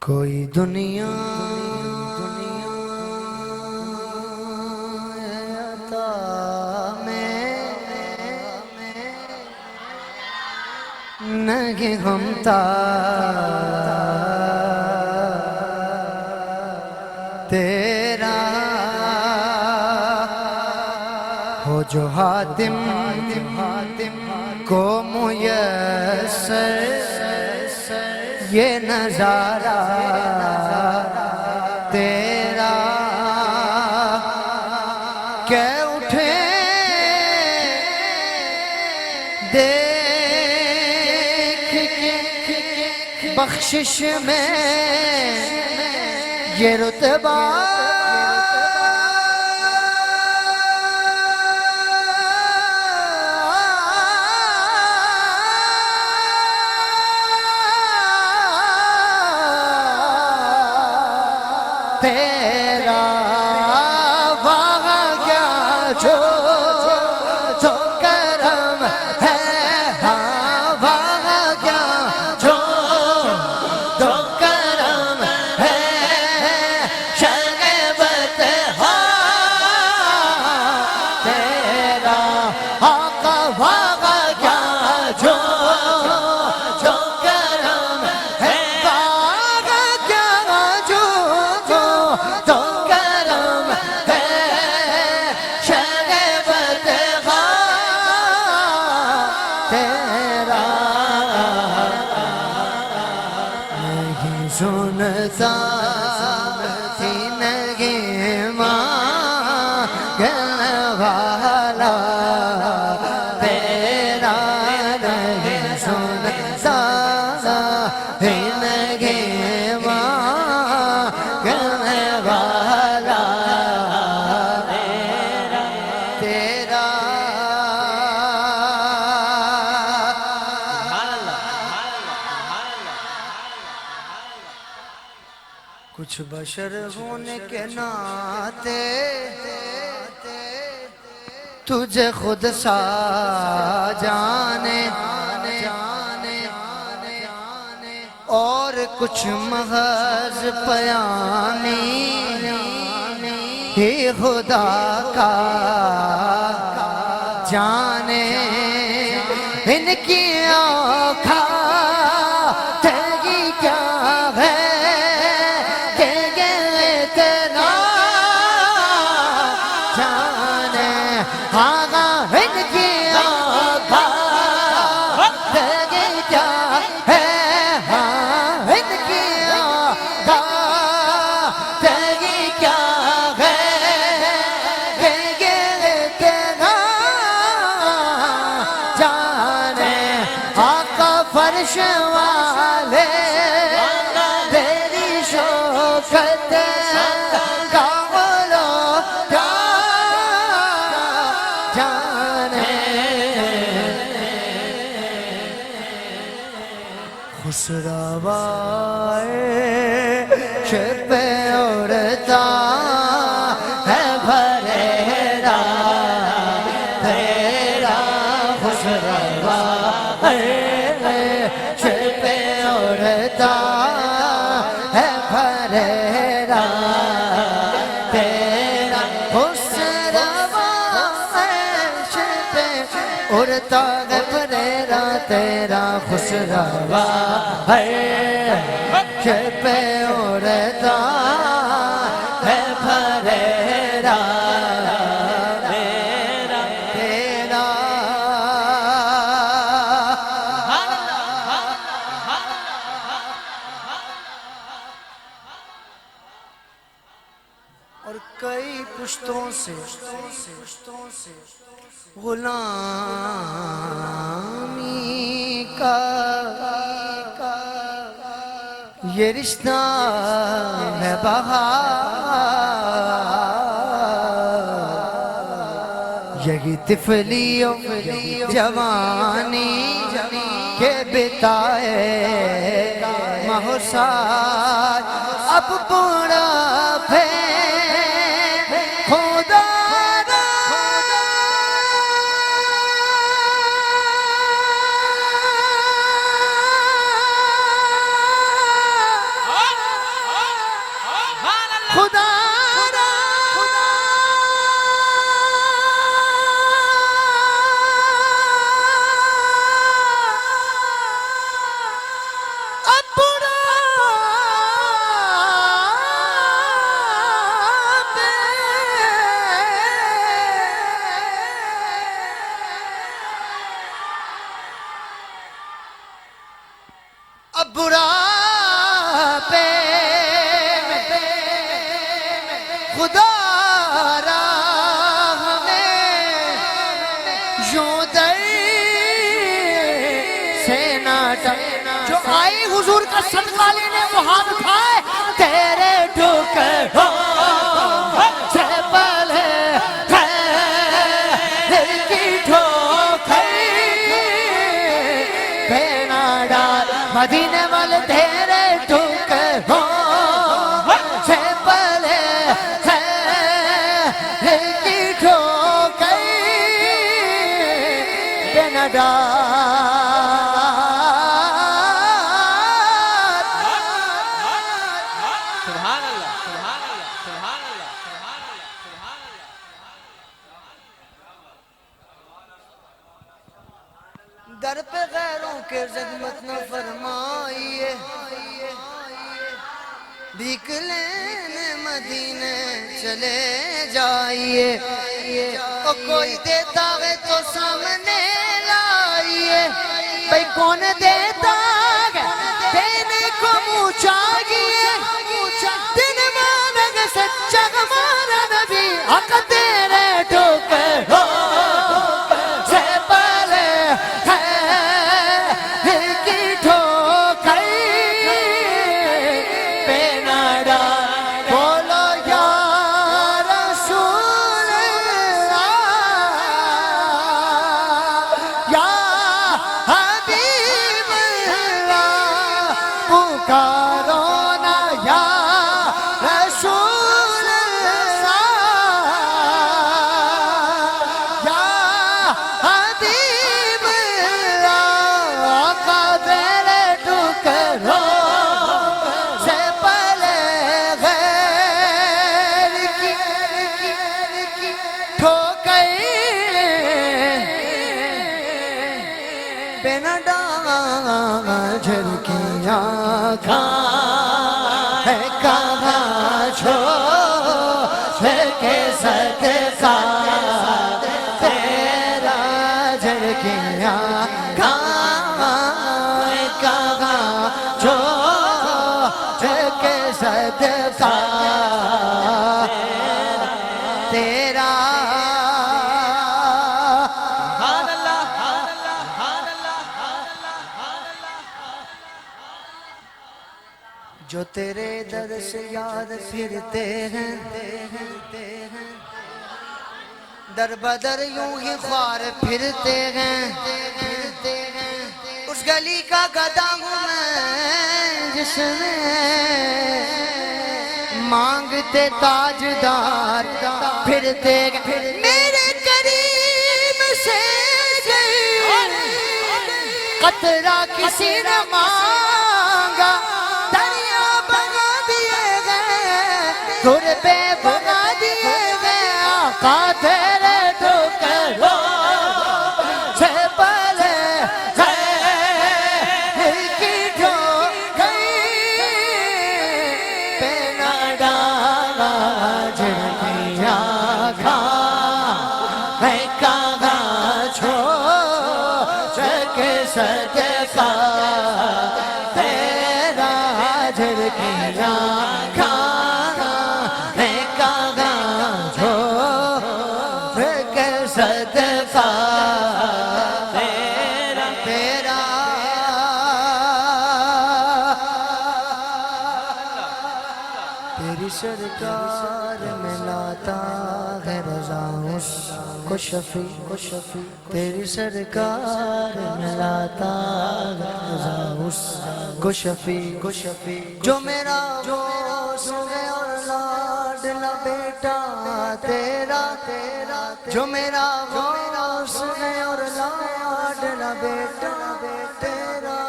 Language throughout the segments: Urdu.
کوئی دنیا عطا میں نہیں ہمتا تیرا ہو جو حاتم کو میسر یہ نظارہ تیرا کہ اٹھے دیکھ بخشش میں یہ رتبہ تیرا وہاں کیا جو کرم ہے ہاں وہاں کیا جو کرم ہے شگبت تیرا آقا وہاں کیا جو کرم ہے وہاں کیا جو سنتا تھی نہیں مانگن والا تیرا نہیں سنتا تھی نہیں مانگن والا تیرا کچھ بشر ہونے کے ناتے تجھے خود سا جانے اور کچھ محض پیامی ہی خدا کا جانے ان کی اوقات تیری کیا ہے فرش والے تیری شوکت کا بولو جانے خسروائے شب اڑتا ہے بھریرا تیرا خسروائے اڑتا ہے بھریرا تیرا خسروائے شب اڑتا ہے بھریرا تیرا خسروائے شب اڑتا ہے بھریرا اور کئی پشتوں سے غلامی کا یہ رشتہ ہے بہار یہی طفلی جوانی کے بتائے مہسار اب بوڑھا پھر خدا خدا را اپنا اب برا پہ خدا را ہمیں یوں در سے نہ ڈرنا جو آئی حضور کا صدقہ لینے وہ ہاتھ اٹھائے تیرے ٹھکروں سے پہلے دل کی ٹھوکر پہ نہ ڈال مدینے والے تیرے ٹھکروں سے پہلے دل کی ٹھوکر پہ نہ ڈال سبحان اللہ سبحان اللہ سبحان اللہ سبحان اللہ سبحان اللہ در پہ غیروں کے زحمت نہ فرمائیے بھیک لینے مدینے چلے جائیے او کوئی دیتا ہے تو سامنے لائیے بھئی کون دیتا ہے دینے کو منہ چاہیے دن مانگ سچا ہمارا نبی حق تیرے ٹھکروں سے پہلے دل کی ٹھوکر پہ نہ ڈال بولو یا رسول اللہ یا حبیب اللہ پکارو نا یا رسول اللہ یا حبیب اللہ آقا تیرے ٹھکروں سے پہلے غیر کی ٹھوکر پہ نہ ڈال جھلکیاں ہے کہاں چھوڑ کے صدقہ تیرا جھلکیاں ہے کہاں چھوڑ کے صدقہ تیرا سبحان اللہ سبحان اللہ سبحان اللہ سبحان اللہ جو تیرے در سے یاد پھرتے ہیں در بدر یوں ہی خوار پھرتے ہیں اس گلی کا گدا ہوں میں جس میں مانگتے تاجدار پھرتے ہیں میرے کریم سے قطرہ کسی نہ مانگا دریا بنا دیے گئے تربے بنا دیے گئے آقا تیرے ٹھکروں سے پہلے دل کی ٹھوکر پہ نہ ڈالا جھلکیاں ہے کہاں چھوڑ کے صدقہ تیرا جھلکیاں ہے کہاں چھوڑ کے صدقہ تیرا تیری سرکار میں لاتا ہے رضا اس کو شفیع تیری سرکار میں لاتا ہے رضا اس کو شفیع جو میرا غوث ہے اور لاڈلا بیٹا تیرا جو میرا غوث ہے اور لاڈلا بیٹا تیرا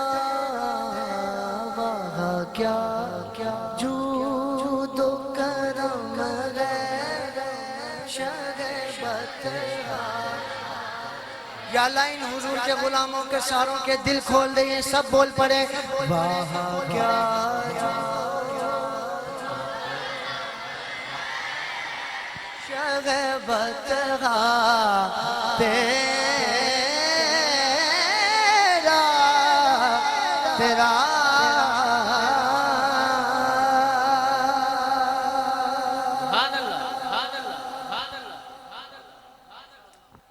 وہاں کیا جو تو کرا یا اللہ ان حضور کے غلاموں کے ساروں کے دل کھول دے، یہ سب بول پڑے وہاں کیا شغبت تیرا